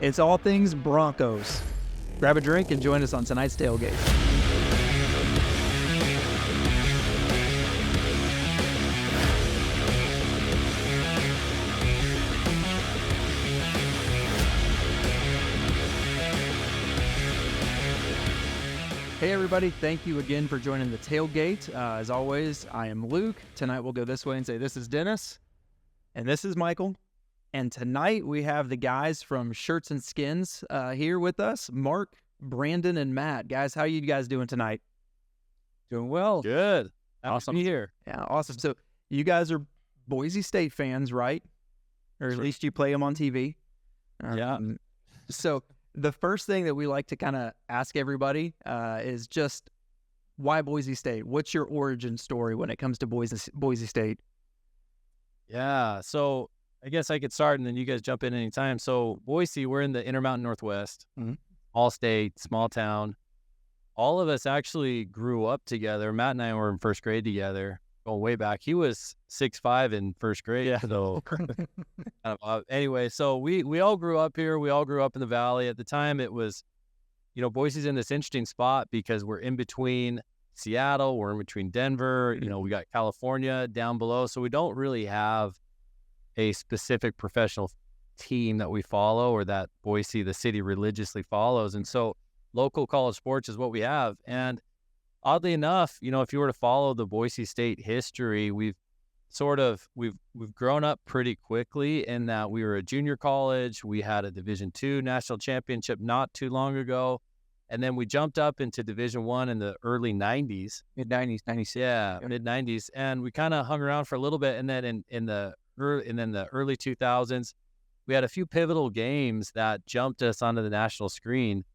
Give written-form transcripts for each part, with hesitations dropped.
It's all things Broncos. Grab a drink and join us on tonight's Tailgate. Hey everybody, thank you again for joining the Tailgate. As always, I am Luke. Tonight we'll go this way and say this is Dennis, and this is Michael. And tonight we have the guys from Shirts and Skins here with us, Mark, Brandon, and Matt. Guys, how are you guys doing tonight? Doing well. Good. Awesome to be here. Yeah, awesome. So you guys are Boise State fans, right? Or at least you play them on TV. Yeah. So the first thing that we like to kind of ask everybody is just why Boise State? What's your origin story when it comes to Boise State? Yeah. So I guess I could start and then you guys jump in anytime. So Boise, we're in the Intermountain Northwest, all state, small town. All of us actually grew up together. Matt and I were in first grade together, going way back. He was 6'5" in first grade. Yeah. So anyway, so we all grew up here. We all grew up in the Valley. At the time, it was, Boise's in this interesting spot because we're in between Seattle, we're in between Denver, we got California down below. So we don't really have a specific professional team that we follow or that Boise, the city, religiously follows. And so local college sports is what we have. And oddly enough, if you were to follow the Boise State history, we've grown up pretty quickly in that we were a junior college. We had a Division II national championship not too long ago. And then we jumped up into Division I in the early 90s. Mid-90s, 96. Yeah, mid-90s. And we kind of hung around for a little bit. And then in the early 2000s, we had a few pivotal games that jumped us onto the national screen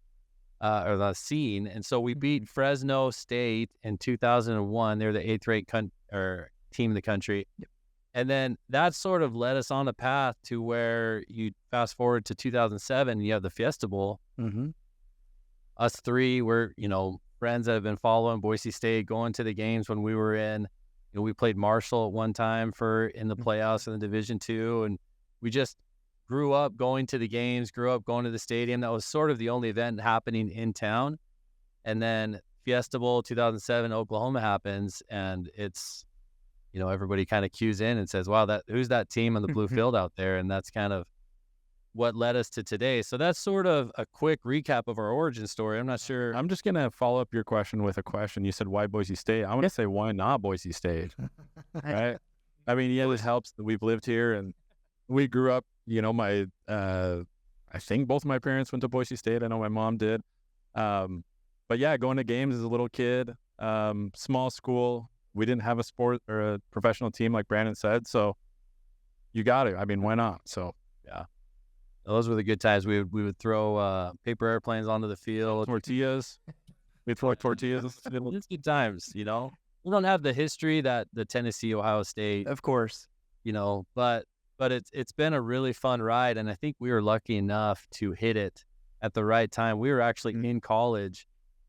or the scene. And so we beat Fresno State in 2001. They're the 8th ranked team in the country. Yep. And then that sort of led us on a path to where you fast forward to 2007, you have the Fiesta Bowl. Mm-hmm. Us three were, friends that have been following Boise State, going to the games when we were in. We played Marshall at one time in the playoffs in the Division II, and we just grew up going to the games, grew up going to the stadium. That was sort of the only event happening in town. And then Fiesta Bowl 2007, Oklahoma happens, and it's, everybody kind of cues in and says, wow, who's that team on the blue field out there? And that's kind of what led us to today. So that's sort of a quick recap of our origin story. I'm not sure. I'm just going to follow up your question with a question. You said, why Boise State? I'm going to say, why not Boise State? Right? I mean, yeah, this helps that we've lived here and we grew up, I think both of my parents went to Boise State. I know my mom did. But yeah, going to games as a little kid, small school, we didn't have a sport or a professional team like Brandon said. So you got it. I mean, why not? So yeah. Those were the good times. We would throw paper airplanes onto the field. Tortillas. We'd throw tortillas. It's good times, We don't have the history that the Tennessee, Ohio State. Of course. But it's been a really fun ride. And I think we were lucky enough to hit it at the right time. We were actually in college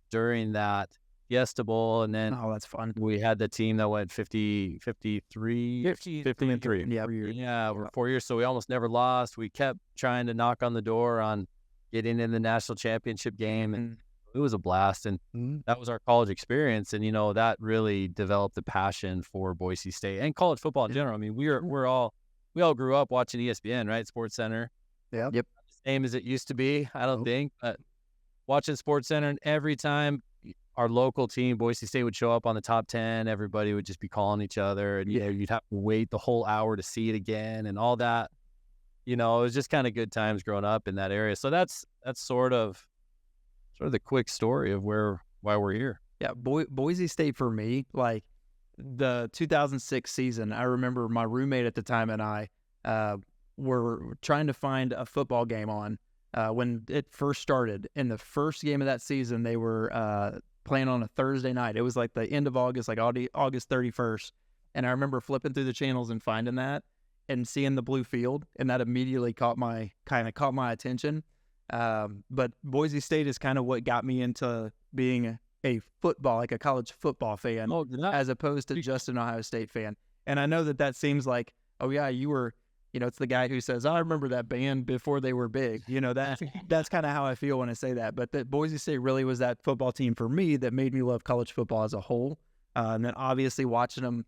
during that Fiesta Bowl. And then that's fun. We had the team that went 53. 50-3. Yeah. We're 4 years. So we almost never lost. We kept trying to knock on the door on getting in the national championship game. And it was a blast. And that was our college experience. And, that really developed the passion for Boise State and college football in general. I mean, we all grew up watching ESPN, right? Sports Center. Yeah. Yep. Same as it used to be, I don't think. But watching Sports Center, and every time our local team, Boise State, would show up on the top 10, everybody would just be calling each other. And, you'd have to wait the whole hour to see it again and all that. It was just kind of good times growing up in that area. So that's sort of the quick story of why we're here. Yeah, Boise State for me, like the 2006 season, I remember my roommate at the time and I were trying to find a football game on when it first started. In the first game of that season, they were playing on a Thursday night. It was like the end of August, like August 31st. And I remember flipping through the channels and finding that and seeing the blue field, and that immediately caught my attention. But Boise State is kind of what got me into being a college football fan, as opposed to just an Ohio State fan. And I know that seems like, oh yeah, you were it's the guy who says, I remember that band before they were big. That's kind of how I feel when I say that. But that Boise State really was that football team for me that made me love college football as a whole. And then obviously watching them,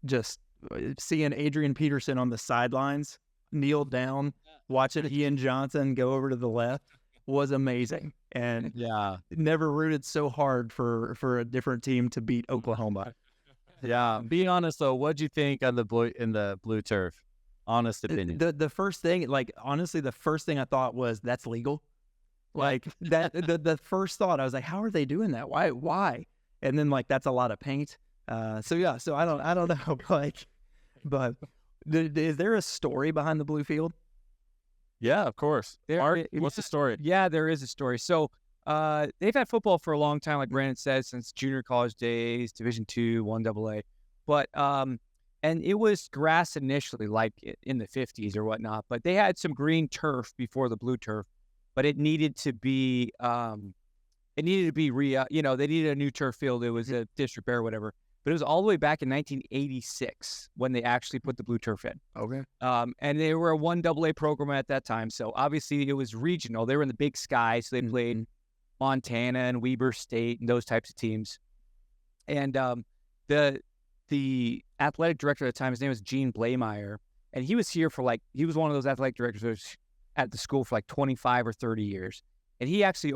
just seeing Adrian Peterson on the sidelines, kneel down, watching Ian Johnson go over to the left was amazing. And never rooted so hard for a different team to beat Oklahoma. Yeah. Be honest though, what'd you think on the blue turf? Honest opinion. The first thing, honestly, the first thing I thought was, that's legal. Like that, the first thought, I was like, how are they doing that? Why? And then that's a lot of paint. So I don't know. But is there a story behind the blue field? Yeah, of course. Mark, what's the story? Yeah, there is a story. So they've had football for a long time, like Brandon said, since junior college days, Division II, 1AA. But and it was grass initially, like in the 50s or whatnot. But they had some green turf before the blue turf, but it needed to be they needed a new turf field. It was a disrepair or whatever. But it was all the way back in 1986 when they actually put the blue turf in. Okay. And they were a 1AA program at that time. So obviously it was regional. They were in the Big Sky. So they played Montana and Weber State and those types of teams. And the athletic director at the time, his name was Gene Blameyer. And he was here for he was one of those athletic directors who was at the school for 25 or 30 years. And he actually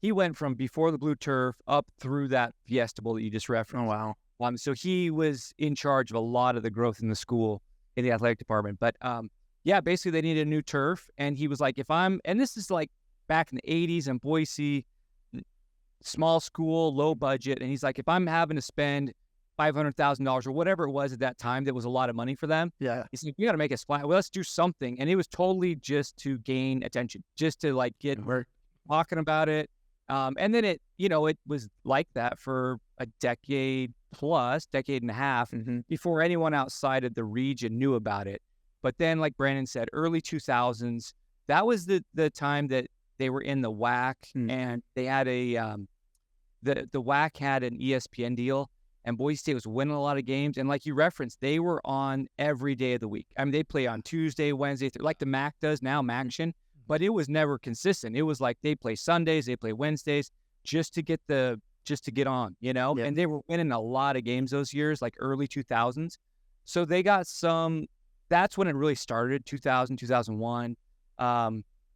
he went from before the blue turf up through that Fiesta Bowl that you just referenced. Oh, wow. So he was in charge of a lot of the growth in the school, in the athletic department. But basically they needed a new turf. And he was like, and this is back in the 80s in Boise, small school, low budget. And he's like, if I'm having to spend $500,000 or whatever it was at that time, that was a lot of money for them. Yeah. He's like, you got to make a splash. Well, let's do something. And it was totally just to gain attention, just to get talking about it. And then it was like that for a decade and a half before anyone outside of the region knew about it. But then, like Brandon said, early 2000s, that was the time that they were in the WAC, and they had the WAC had an ESPN deal, and Boise State was winning a lot of games. And like you referenced, they were on every day of the week. I mean, they play on Tuesday, Wednesday, like the MAC does now, MACtion. But it was never consistent. It was like they play Sundays, they play Wednesdays, just to get on, Yep. And they were winning a lot of games those years, like early 2000s. So they got that's when it really started, 2000, 2001.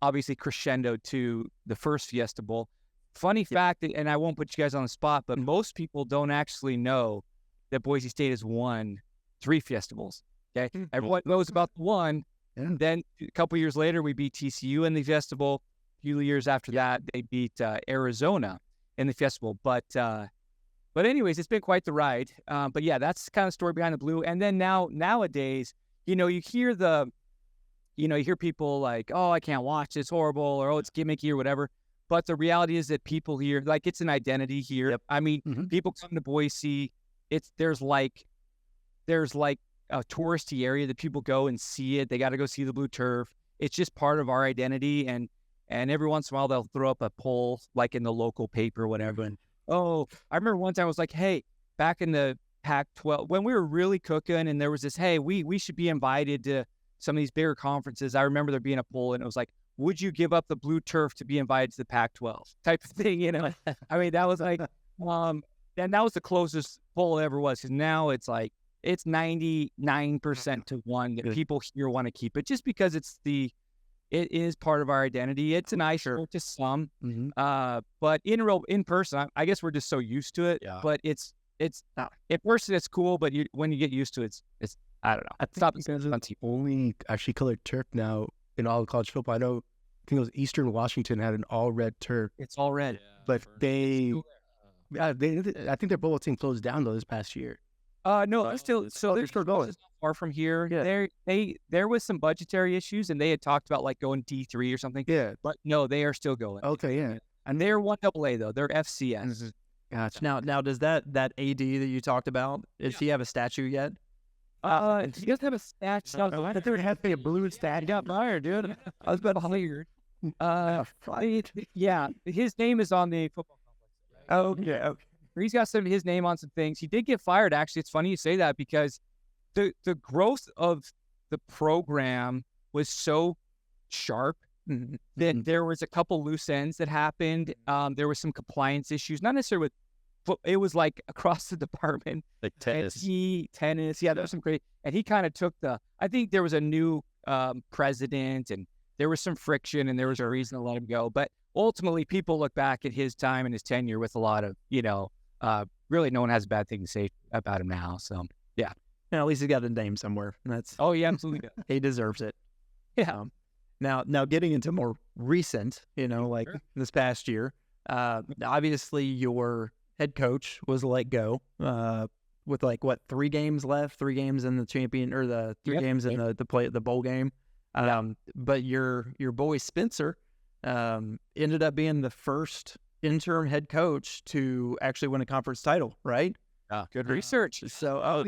Obviously crescendo to the first Fiesta Bowl. Funny fact, and I won't put you guys on the spot, but most people don't actually know that Boise State has won 3 Fiesta Bowls. Okay, everyone knows about the one. Yeah. Then a couple years later, we beat TCU in the Fiesta Bowl. A few years after that, they beat Arizona in the Fiesta Bowl. But anyways, it's been quite the ride. But yeah, that's kind of the story behind the blue. And then nowadays, you hear people like, oh, I can't watch this, horrible, or oh, it's gimmicky or whatever. But the reality is that people here, it's an identity here. Yep. I mean, people come to Boise. There's a touristy area that people go and see it. They got to go see the blue turf. It's just part of our identity. And every once in a while they'll throw up a poll in the local paper or whatever. And I remember one time I was like, hey, back in the Pac-12, when we were really cooking and there was this, hey, we should be invited to some of these bigger conferences. I remember there being a poll and it was like, would you give up the blue turf to be invited to the Pac-12 type of thing? I mean, that was and that was the closest poll it ever was. Cause now it's it's 99% to 1 that people here want to keep it just because it is part of our identity. It's an eyesore to some, but in person, I guess we're just so used to it. Yeah. But it's in person it's cool, but when you get used to it, it's I don't know. I think it's the only actually colored turf now in all of college football. I think it was Eastern Washington had an all red turf. It's all red, but I think their bowl team closed down though this past year. No, they're still going. Far from here. Yeah. There was some budgetary issues, and they had talked about going D3 or something. Yeah, but no, they are still going. Okay, yeah, and they're 1AA though. They're FCS. Gotcha. Now does that AD that you talked about? Does he have a statue yet? He doesn't have a statue. I thought there would have to be a blue statue. He got fired, dude. I was about hired. Yeah, his name is on the football complex. Okay. He's got his name on some things. He did get fired, actually. It's funny you say that because the growth of the program was so sharp that there was a couple loose ends that happened. There was some compliance issues, not necessarily with it was like across the department. Like tennis. Tennis. Yeah, there was some great. And he kind of took I think there was a new president and there was some friction and there was a reason to let him go. But ultimately, people look back at his time and his tenure with a lot of, really no one has a bad thing to say about him now. So, yeah. At least he got a name somewhere. Oh, yeah, absolutely. He deserves it. Yeah. Now getting into more recent, like this past year, obviously your head coach was let go with 3 games left, 3 games in the champion or the 3 games in the bowl game. But your boy Spencer ended up being the first interim head coach to actually win a conference title, right? Good research. So,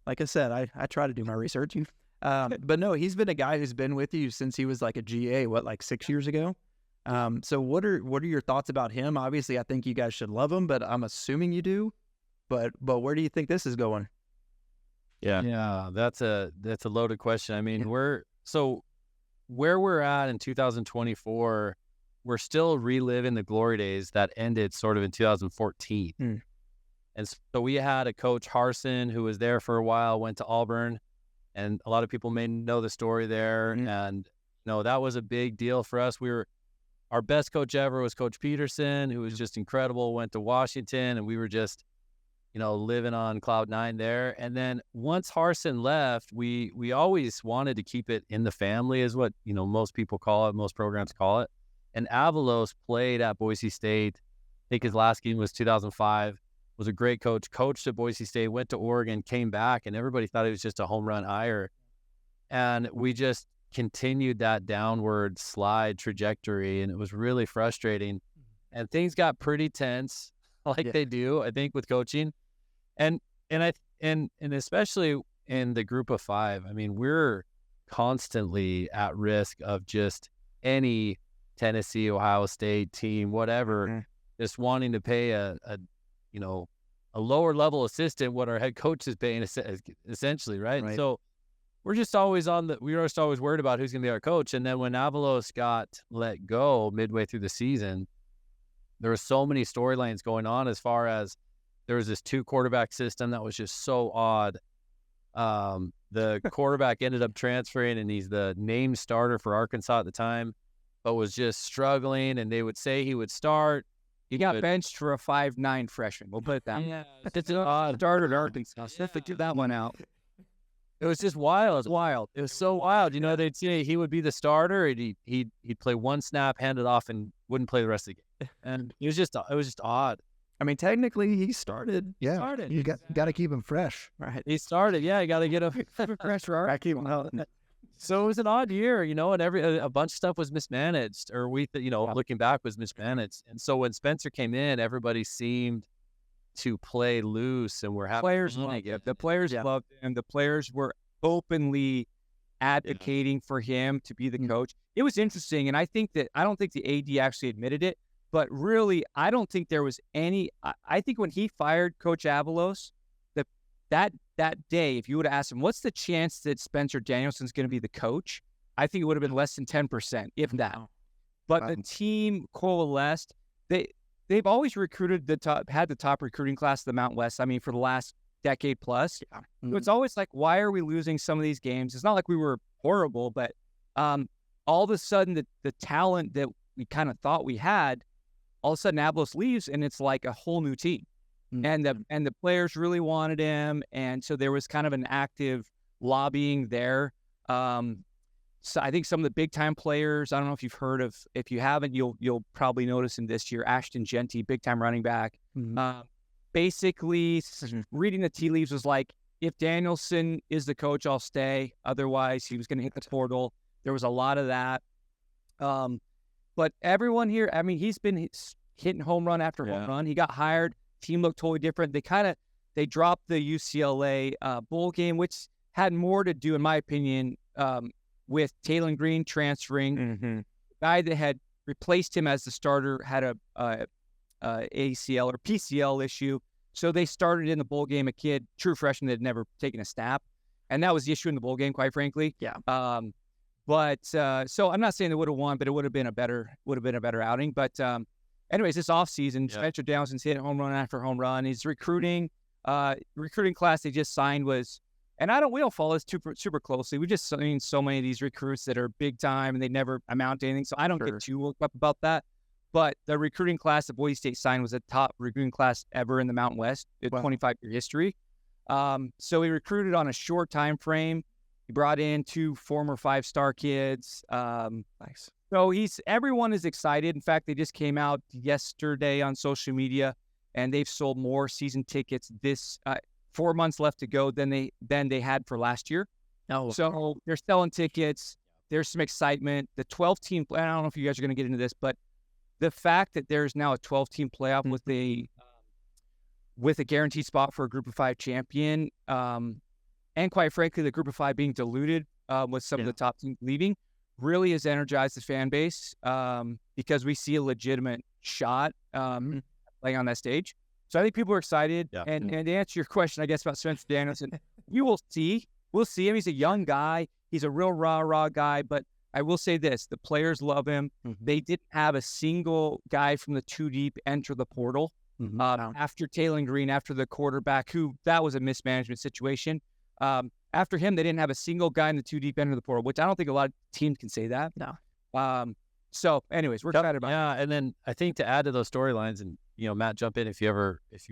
like I said, I try to do my research. But no, he's been a guy who's been with you since he was like a GA, 6 years ago? So what are your thoughts about him? Obviously, I think you guys should love him, but I'm assuming you do. But where do you think this is going? Yeah, that's a loaded question. I mean, where we're at in 2024, we're still reliving the glory days that ended sort of in 2014. And so we had a coach, Harsin, who was there for a while, went to Auburn, and a lot of people may know the story there. And that was a big deal for us. Our best coach ever was Coach Peterson, who was just incredible, went to Washington, and we were just, living on cloud 9 there. And then once Harsin left, we always wanted to keep it in the family, is what, most people call it, most programs call it. And Avalos played at Boise State. I think his last game was 2005. Was a great coach, coached at Boise State, went to Oregon, came back, and everybody thought he was just a home run hire. And we just continued that downward slide trajectory, and it was really frustrating. And things got pretty tense, they do, I think, with coaching. And especially in the group of 5, I mean, we're constantly at risk of just any Tennessee, Ohio State team, whatever, just wanting to pay a lower level assistant what our head coach is paying, essentially, right? So we're just always we were just always worried about who's going to be our coach. And then when Avalos got let go midway through the season, there were so many storylines going on as far as there was this 2 quarterback system that was just so odd. The quarterback ended up transferring, and he's the named starter for Arkansas at the time, but was just struggling, and they would say he would start. He got benched for a 5'9" freshman. We'll put it that way. Yeah, it's odd. Started Arkansas. So figure that one out. It was just wild. It was wild. It was so wild. They'd say he would be the starter, and he'd play 1 snap, hand it off, and wouldn't play the rest of the game. And it was just odd. I mean, technically, he started. Yeah, you got to keep him fresh. Right. He started. Yeah, you got to get him fresh. Keep him out. So it was an odd year, and a bunch of stuff was mismanaged, or looking back, was mismanaged. And so when Spencer came in, everybody seemed to play loose, and we're having players loved him. The players loved him. The players were openly advocating for him to be the coach. It was interesting, and I don't think the AD actually admitted it, but really, I don't think there was any. I think when he fired Coach Avalos, that day, if you would have asked him, what's the chance that Spencer Danielson's going to be the coach? I think it would have been less than 10%, if that. But the team coalesced. They've always had the top recruiting class of the Mountain West. I mean, for the last decade plus. Yeah. So it's always like, why are we losing some of these games? It's not like we were horrible, but all of a sudden the talent that we kind of thought we had, all of a sudden Avalos leaves, and it's like a whole new team. And the players really wanted him, and so there was kind of an active lobbying there. So I think some of the big time players, I don't know if you've heard of. If you haven't, you'll probably notice him this year. Ashton Genty, big time running back. Basically, reading the tea leaves was like, if Danielson is the coach, I'll stay. Otherwise, he was going to hit the portal. There was a lot of that. But everyone here, I mean, he's been hitting home run after home run. He got hired. Team looked totally different. They dropped the UCLA bowl game, which had more to do, in my opinion, with Taylor Green transferring. The guy that had replaced him as the starter had a ACL or PCL issue, so they started in the bowl game a kid, true freshman that had never taken a snap. and that was the issue in the bowl game, quite frankly. Yeah. But so I'm not saying they would have won, but it would have been a better outing. But anyways, this offseason, Spencer Downson's hit home run after home run. His recruiting class they just signed was, and we don't follow this super closely. We just seen so many of these recruits that are big time and they never amount to anything. So I don't get too worked up about that. But the recruiting class that Boise State signed was the top recruiting class ever in the Mountain West, 25-year history. So he recruited on a short time frame. He brought in 2 former 5-star kids. Nice. So everyone is excited. In fact, they just came out yesterday on social media, and they've sold more season tickets this 4 months left to go than they had for last year. Oh, so they're selling tickets. There's some excitement. The 12-team. I don't know if you guys are going to get into this, but the fact that there's now a 12-team playoff with a guaranteed spot for a Group of 5 champion, and quite frankly, the Group of 5 being diluted with some of the top teams leaving, really has energized the fan base because we see a legitimate shot playing on that stage. So I think people are excited. Yeah. And to answer your question, I guess, about Spencer Danielson, you will see. We'll see him. He's a young guy. He's a real raw guy. But I will say this, the players love him. Mm-hmm. They didn't have a single guy from the 2 deep enter the portal after Taylor Green, after the quarterback, that was a mismanagement situation. After him, they didn't have a single guy in the 2 deep enter the portal, which I don't think a lot of teams can say that. No. So anyways, we're excited about it. Yeah, and then I think to add to those storylines, and Matt, jump in if you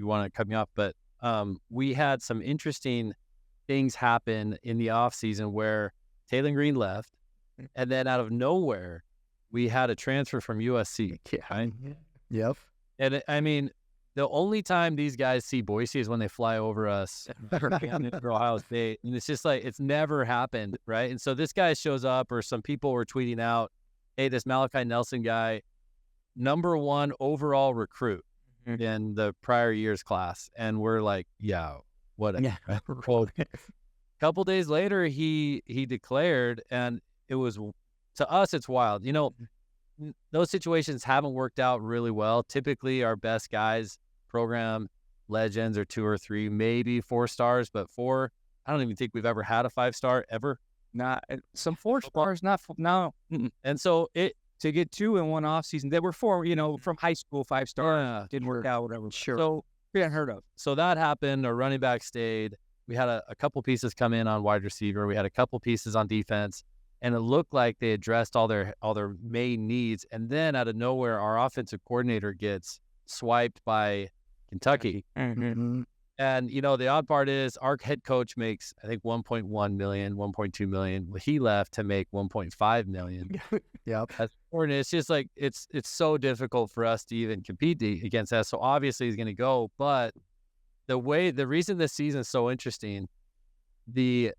want to cut me off, but we had some interesting things happen in the offseason where Taylor Green left, and then out of nowhere, we had a transfer from USC. Right? Yep. And I mean, the only time these guys see Boise is when they fly over us for Ohio State. And it's just like, it's never happened, right? And so this guy shows up, or some people were tweeting out, hey, this Malachi Nelson guy, number 1 overall recruit in the prior year's class. And we're like, yeah, what? A couple days later, he declared, and it was, to us, it's wild. Those situations haven't worked out really well. Typically, our best guys, program legends, are 2 or 3, maybe 4 stars, but 4, I don't even think we've ever had a 5-star ever. Not some 4 stars, not no. And so to get 2 in one off season, there were 4, from high school 5-star, didn't work out, whatever. Sure. So we hadn't heard of. So that happened. Our running back stayed. We had a couple pieces come in on wide receiver. We had a couple pieces on defense. And it looked like they addressed all their main needs. And then out of nowhere, our offensive coordinator gets swiped by Kentucky. Mm-hmm. And, the odd part is our head coach makes, I think, $1.1 million, $1.2 million. Well, he left to make $1.5 million. Yep. As coordinator, it's just like, it's so difficult for us to even compete against that. So obviously he's going to go. But the reason this season is so interesting, the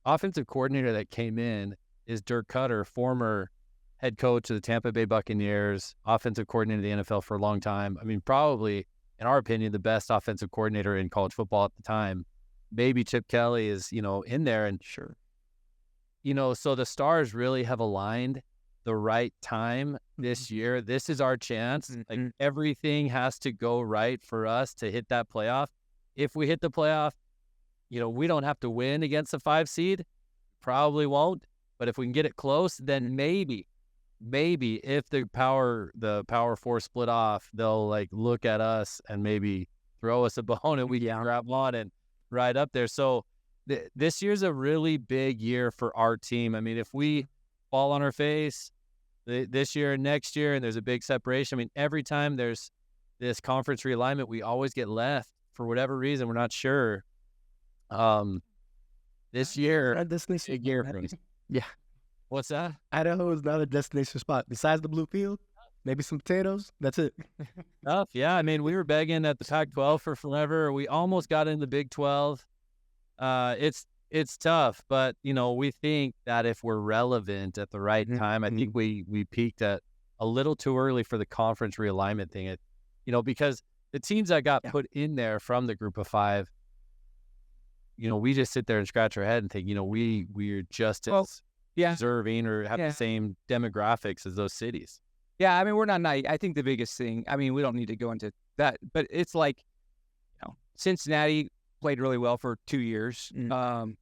offensive coordinator that came in is Dirk Cutter, former head coach of the Tampa Bay Buccaneers, offensive coordinator of the NFL for a long time. I mean, probably, in our opinion, the best offensive coordinator in college football at the time. Maybe Chip Kelly is, in there. And sure. So the stars really have aligned the right time this year. This is our chance. Mm-hmm. Like, everything has to go right for us to hit that playoff. If we hit the playoff, we don't have to win against a 5 seed. Probably won't. But if we can get it close, then maybe if the power 4 split off, they'll look at us and maybe throw us a bone and we can grab on and ride up there. So this year's a really big year for our team. I mean, if we fall on our face this year and next year, and there's a big separation, I mean, every time there's this conference realignment, we always get left for whatever reason. We're not sure. This year, big year for us. Yeah. What's that? Idaho is not a destination spot. Besides the blue field, maybe some potatoes. That's it. Tough. Yeah. I mean, we were begging at the Pac-12 for forever. We almost got in the Big 12. It's tough, but we think that if we're relevant at the right time, I think we peaked at a little too early for the conference realignment thing. Because the teams that got put in there from the Group of 5, we just sit there and scratch our head and think, we're just as deserving or have the same demographics as those cities. Yeah, I mean, we're not naive. I think the biggest thing, I mean, we don't need to go into that, but it's like, Cincinnati played really well for 2 years. Mm.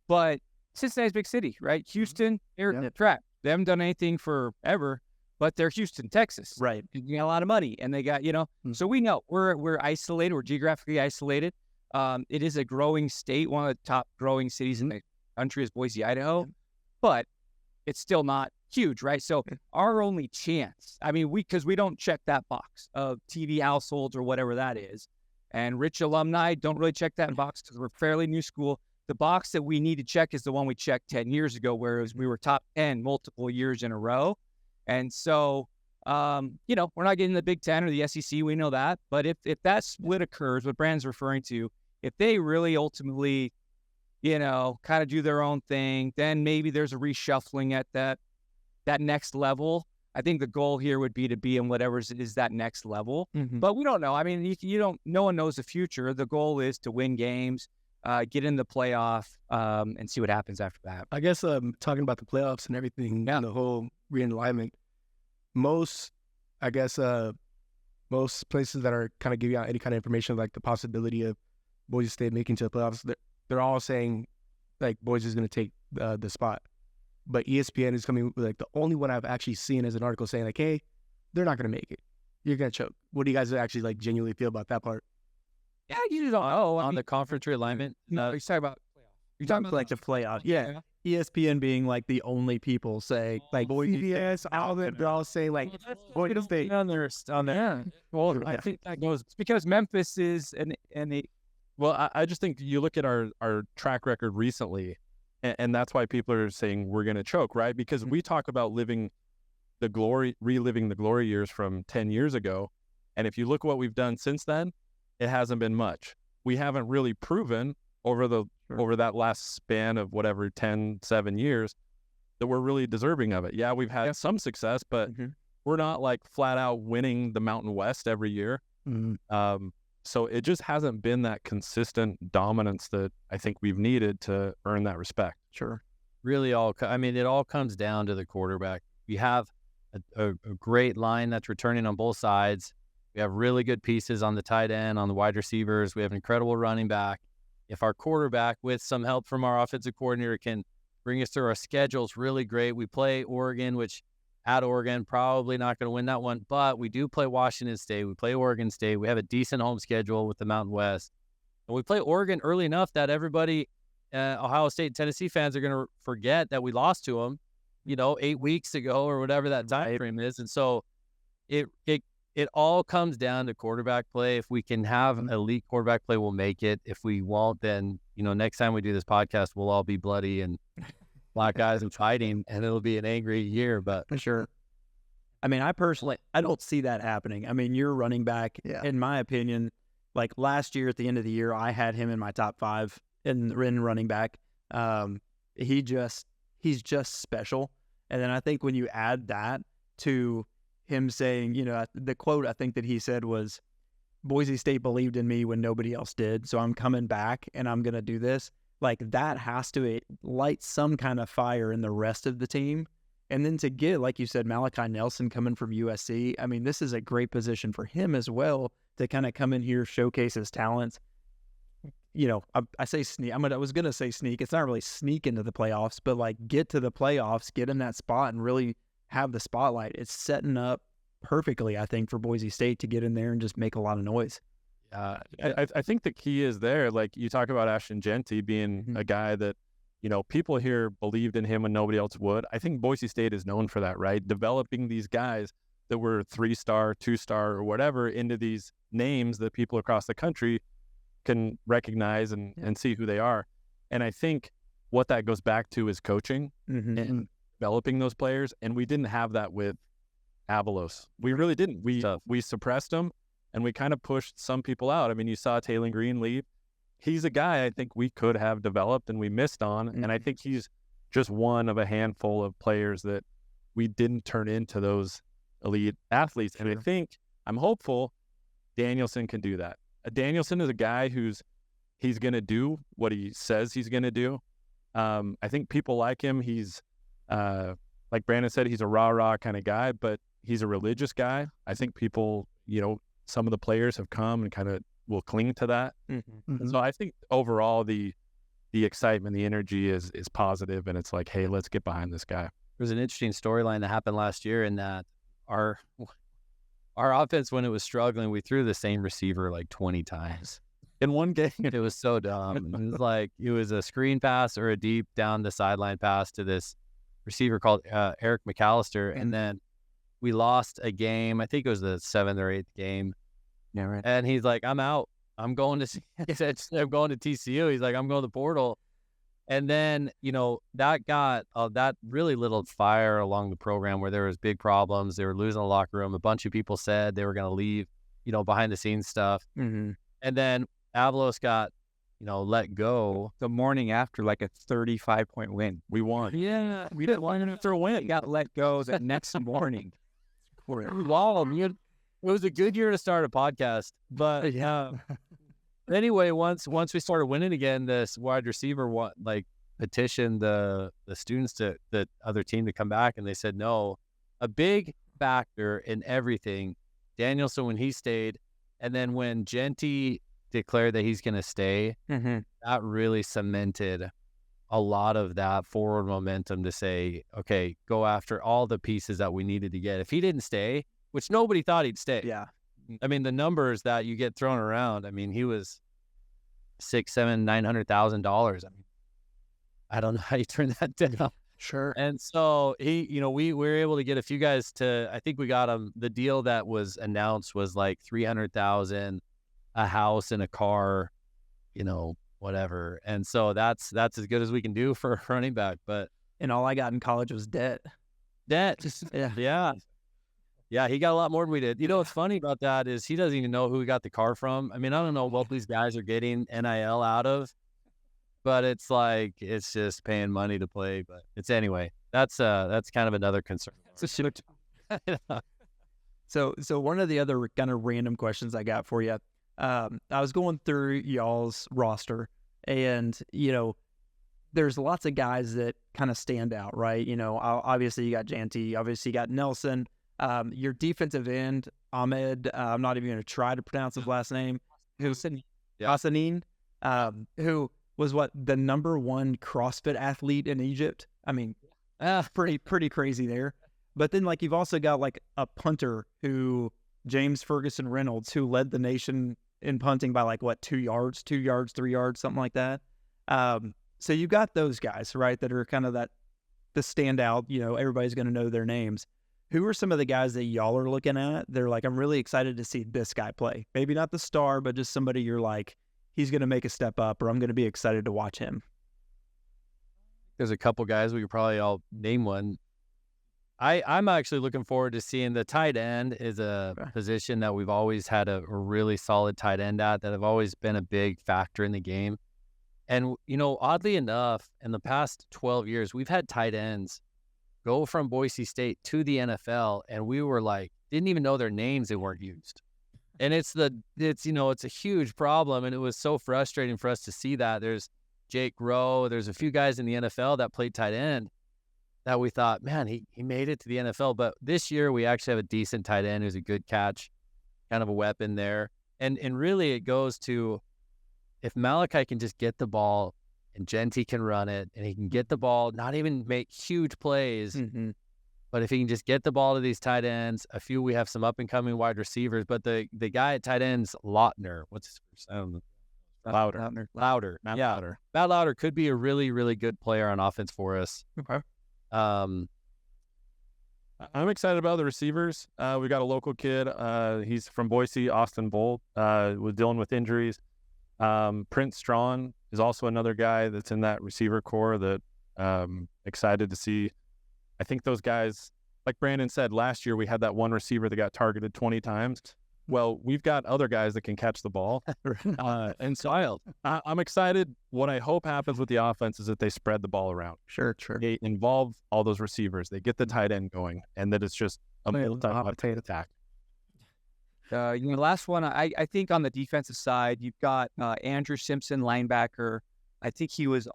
But Cincinnati's a big city, right? Houston, they're trapped. They haven't done anything forever, but they're Houston, Texas. Right. You got a lot of money, and they got, so we know we're isolated. We're geographically isolated. It is a growing state. One of the top growing cities in the country is Boise, Idaho, but it's still not huge, right? So our only chance, because we don't check that box of TV households or whatever that is, and rich alumni don't really check that box because we're fairly new school. The box that we need to check is the one we checked 10 years ago, whereas we were top 10 multiple years in a row. And so, we're not getting the Big Ten or the SEC. We know that. But if that split occurs, what Brandon's referring to, if they really ultimately, kind of do their own thing, then maybe there's a reshuffling at that next level. I think the goal here would be to be in whatever is that next level. Mm-hmm. But we don't know. No one knows the future. The goal is to win games, get in the playoff, and see what happens after that. I guess talking about the playoffs and everything, the whole realignment, most places that are kind of giving out any kind of information like the possibility of Boise State making to the playoffs, they're all saying like Boise is going to take the spot. But ESPN is coming with like the only one I've actually seen as an article saying like, hey, they're not going to make it. You're going to choke. What do you guys actually like genuinely feel about that part? Yeah, you just don't know. On the conference realignment? No, you're talking about playoff. You're talking about like the playoff. Yeah. ESPN being like the only people say like CBS, they're all saying like Boise State on there. Yeah. Well, I think that goes. It's because Memphis is Well, I just think you look at our track record recently, and that's why people are saying we're going to choke, right? Because we talk about reliving the glory years from 10 years ago. And if you look at what we've done since then, it hasn't been much. We haven't really proven over that last span of 7 years that we're really deserving of it. Yeah, we've had some success, but we're not like flat out winning the Mountain West every year. Mm-hmm. So it just hasn't been that consistent dominance that I think we've needed to earn that respect. Sure. Really it all comes down to the quarterback. We have a great line that's returning on both sides. We have really good pieces on the tight end, on the wide receivers. We have an incredible running back. If our quarterback, with some help from our offensive coordinator, can bring us through our schedule's really great. We play Oregon, which at Oregon, probably not going to win that one, but we do play Washington State. We play Oregon State. We have a decent home schedule with the Mountain West. And we play Oregon early enough that everybody, Ohio State and Tennessee fans, are going to forget that we lost to them, 8 weeks ago or whatever that time frame is. And so it all comes down to quarterback play. If we can have elite quarterback play, we'll make it. If we won't, then, next time we do this podcast, we'll all be bloody and black eyes and fighting, and it'll be an angry year. But for sure. I personally, I don't see that happening. Your running back, in my opinion, like last year at the end of the year, I had him in my top 5 in running back. He's just special. And then I think when you add that to him saying, the quote I think that he said was, Boise State believed in me when nobody else did, so I'm coming back and I'm going to do this. Like, that has to light some kind of fire in the rest of the team. And then to get, like you said, Malachi Nelson coming from USC, this is a great position for him as well to kind of come in here, showcase his talents. I say sneak. I was going to say sneak. It's not really sneak into the playoffs, but like get to the playoffs, get in that spot and really have the spotlight. It's setting up perfectly, I think, for Boise State to get in there and just make a lot of noise. I think the key is there. Like you talk about Ashton Jeanty being a guy that, people here believed in him when nobody else would. I think Boise State is known for that, right? Developing these guys that were 3-star, 2-star, or whatever into these names that people across the country can recognize and see who they are. And I think what that goes back to is coaching and developing those players. And we didn't have that with Avalos. We really didn't. We suppressed them. And we kind of pushed some people out. You saw Taylor Green leave. He's a guy I think we could have developed and we missed on. And I think he's just one of a handful of players that we didn't turn into those elite athletes. And I'm hopeful Danielson can do that. Danielson is a guy he's going to do what he says he's going to do. I think people like him. He's, like Brandon said, he's a rah-rah kind of guy, but he's a religious guy. I think people, some of the players have come and kind of will cling to that. Mm-hmm. And so I think overall the excitement, the energy is positive, and it's like, hey, let's get behind this guy. There's an interesting storyline that happened last year in that our offense, when it was struggling, we threw the same receiver like 20 times In one game, it was so dumb. It was like it was a screen pass or a deep down the sideline pass to this receiver called Eric McAllister, and then we lost a game. I think it was the 7th or 8th game. Yeah, right. And he's like, I'm out. I'm going to I'm going to TCU. He's like, I'm going to the portal. And then, that got that really lit a fire along the program where there was big problems. They were losing the locker room. A bunch of people said they were going to leave, behind the scenes stuff. Mm-hmm. And then Avalos got, let go. The morning after, like a 35-point win. we won. Yeah. We didn't want him to win. He got let go the next morning. Wow, it was a good year to start a podcast. But anyway, once we started winning again, this wide receiver petitioned the students to the other team to come back, and they said no. A big factor in everything, Danielson when he stayed, and then when Genty declared that he's going to stay, that really cemented a lot of that forward momentum to say, okay, go after all the pieces that we needed to get. If he didn't stay, which nobody thought he'd stay. Yeah. I mean, the numbers that you get thrown around, I mean, he was $900,000. I mean, I don't know how you turn that down. Sure. And so he, we were able to get a few guys to, I think we got him, the deal that was announced was like $300,000, a house and a car, whatever. And so that's as good as we can do for a running back. But And all I got in college was debt. Yeah. Yeah, he got a lot more than we did. What's funny about that is he doesn't even know who he got the car from. I mean, I don't know what these guys are getting NIL out of, but it's like it's just paying money to play. But it's anyway. That's kind of another concern. So one of the other kind of random questions I got for you, I was going through y'all's roster, and there's lots of guys that kind of stand out, right? Obviously you got Janty, obviously you got Nelson. Your defensive end, Ahmed, I'm not even going to try to pronounce his last name, Hassanin, who was the number 1 CrossFit athlete in Egypt. I mean, pretty crazy there. But then you've also got a punter who, James Ferguson Reynolds, who led the nation in punting by 2 yards, 3 yards, something like that. So you got those guys, right, that are kind of the standout, everybody's going to know their names. Who are some of the guys that y'all are looking at? They're I'm really excited to see this guy play. Maybe not the star, but just somebody you're he's going to make a step up, or I'm going to be excited to watch him. There's a couple guys we could probably all name one. I'm actually looking forward to seeing the tight end is a position that we've always had a really solid tight end at, that have always been a big factor in the game. And, oddly enough, in the past 12 years, we've had tight ends go from Boise State to the NFL, and we were didn't even know their names. They weren't used. And it's a huge problem. And it was so frustrating for us to see that. There's Jake Rowe. There's a few guys in the NFL that played tight end that we thought, man, he made it to the NFL. But this year we actually have a decent tight end who's a good catch, kind of a weapon there. And really it goes to, if Malachi can just get the ball and Genty can run it, and he can get the ball, not even make huge plays, but if he can just get the ball to these tight ends, we have some up-and-coming wide receivers, but the guy at tight end's Lautner. What's his first? I don't know. Louder. Matt Louder. Matt Louder could be a really, really good player on offense for us. Okay. I'm excited about the receivers. We got a local kid. He's from Boise, Austin Bolt, was dealing with injuries. Prince Strawn is also another guy that's in that receiver core that excited to see. I think those guys, like Brandon said, last year we had that one receiver that got targeted 20 times. Well, we've got other guys that can catch the ball. And so I'm excited. What I hope happens with the offense is that they spread the ball around. Sure. They involve all those receivers. They get the tight end going, and that it's just a multi-potato attack. Last one, I think on the defensive side, you've got Andrew Simpson, linebacker. I think he was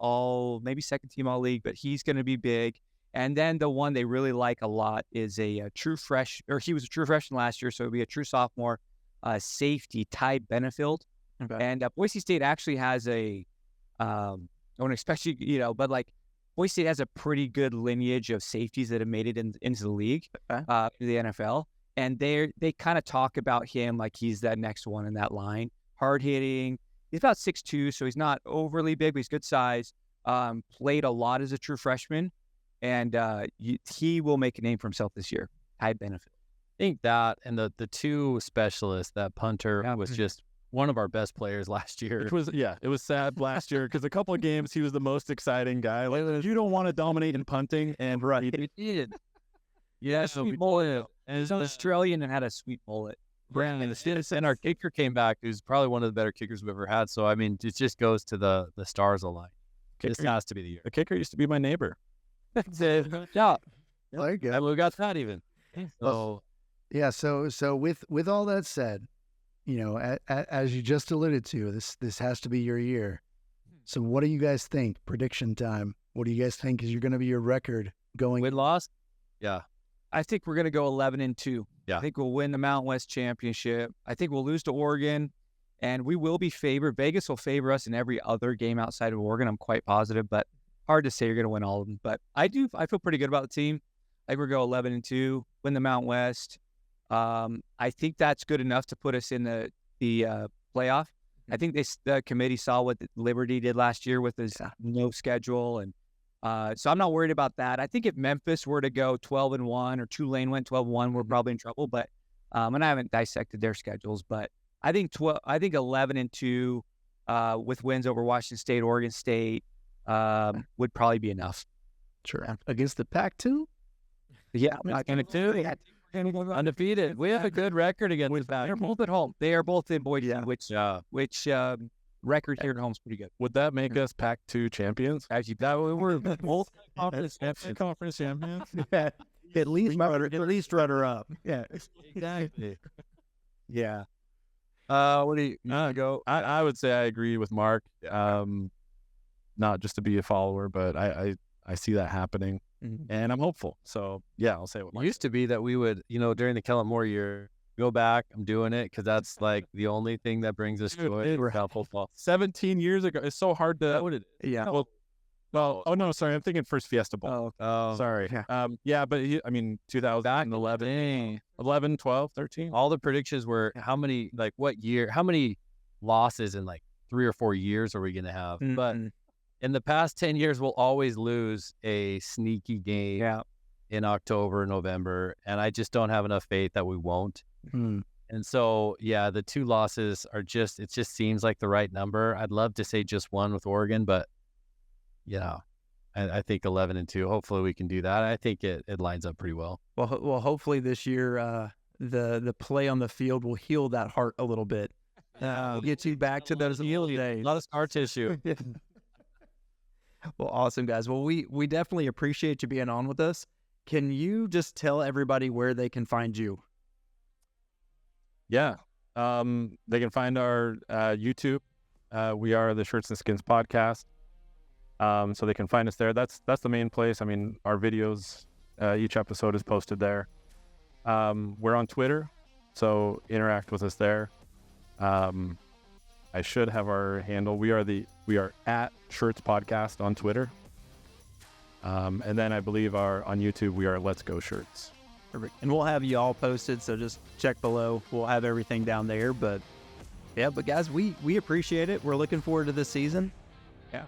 maybe second team all league, but he's going to be big. And then the one they really like a lot is he was a true freshman last year, so he'll be a true sophomore, safety, Ty Benefield. Okay. And Boise State actually has a, especially, but like Boise State has a pretty good lineage of safeties that have made it into the league, into the NFL. And they kind of talk about him like he's that next one in that line. Hard hitting. He's about 6'2", so he's not overly big, but he's good size. Played a lot as a true freshman, and he will make a name for himself this year. High benefit. I think that and the two specialists, that punter was just one of our best players last year. It was sad last year because a couple of games he was the most exciting guy. Like, you don't want to dominate in punting, and He did. Yeah, sweet mullet. And he's Australian and had a sweet mullet. And our kicker came back, who's probably one of the better kickers we've ever had. So, I mean, it just goes to the stars align. This has to be the year. The kicker used to be my neighbor. Yeah. There you go. And we got that even. So, Yeah. So with all that said, as you just alluded to, this has to be your year. So what do you guys think? Prediction time. What do you guys think is going to be your record going? win-loss? Yeah. I think we're going to go 11-2. Yeah. I think we'll win the Mountain West Championship. I think we'll lose to Oregon, and we will be favored. Vegas will favor us in every other game outside of Oregon. I'm quite positive, but hard to say you're going to win all of them. But I feel pretty good about the team. I think we're going to go 11-2, win the Mountain West. I think that's good enough to put us in the playoff. I think the committee saw what Liberty did last year with his no schedule, and so I'm not worried about that. I think if Memphis were to go 12-1 or Tulane went 12-1, we're probably in trouble. But and I haven't dissected their schedules, but I think 11-2 with wins over Washington State, Oregon State would probably be enough. Sure. Against the Pac-2? Yeah, Undefeated. We have a good record against the Pac. They're both at home. They are both in Boise, which record here at home is pretty good. Would that make us Pac-2 champions? Actually, we're both conference champions. At least runner up. Yeah. Exactly. Yeah. What do you go? I would say I agree with Mark. Not just to be a follower, but I see that happening, and I'm hopeful. So yeah, I'll say what Mark Used to be that we would, during the Kellen Moore year, go back. I'm doing it because that's like the only thing that brings us joy about football. 17 years ago. It's so hard to. Yeah. Well, oh no, sorry. I'm thinking first Fiesta Bowl. Oh, sorry. Yeah. But 2011, 11, 12, 13. all the predictions were what year, how many losses in like 3 or 4 years are we going to have? But in the past 10 years, we'll always lose a sneaky game in October, November. And I just don't have enough faith that we won't. And so, the 2 losses it just seems like the right number. I'd love to say just one with Oregon, but I think 11-2. Hopefully we can do that. I think it lines up pretty well. Well, hopefully this year the play on the field will heal that heart a little bit. Get you back to those old days. A lot of scar tissue. Well, awesome, guys. Well, we definitely appreciate you being on with us. Can you just tell everybody where they can find you? Yeah. They can find our YouTube. We are the Shirts and Skins podcast. So they can find us there. That's the main place. I mean, our videos, each episode is posted there. We're on Twitter, so interact with us there. I should have our handle. We are at Shirts Podcast on Twitter. And then I believe on YouTube we are Let's Go Shirts. Perfect. And we'll have you all posted, so just check below. We'll have everything down there. But guys, we appreciate it. We're looking forward to this season. Yeah.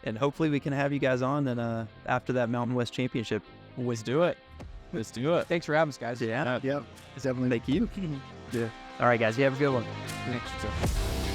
And hopefully we can have you guys on and after that Mountain West Championship. Let's do it. Let's do it. Thanks for having us, guys. Yeah. Yep. Definitely. Thank you. Yeah. All right, guys. You have a good one. Thanks.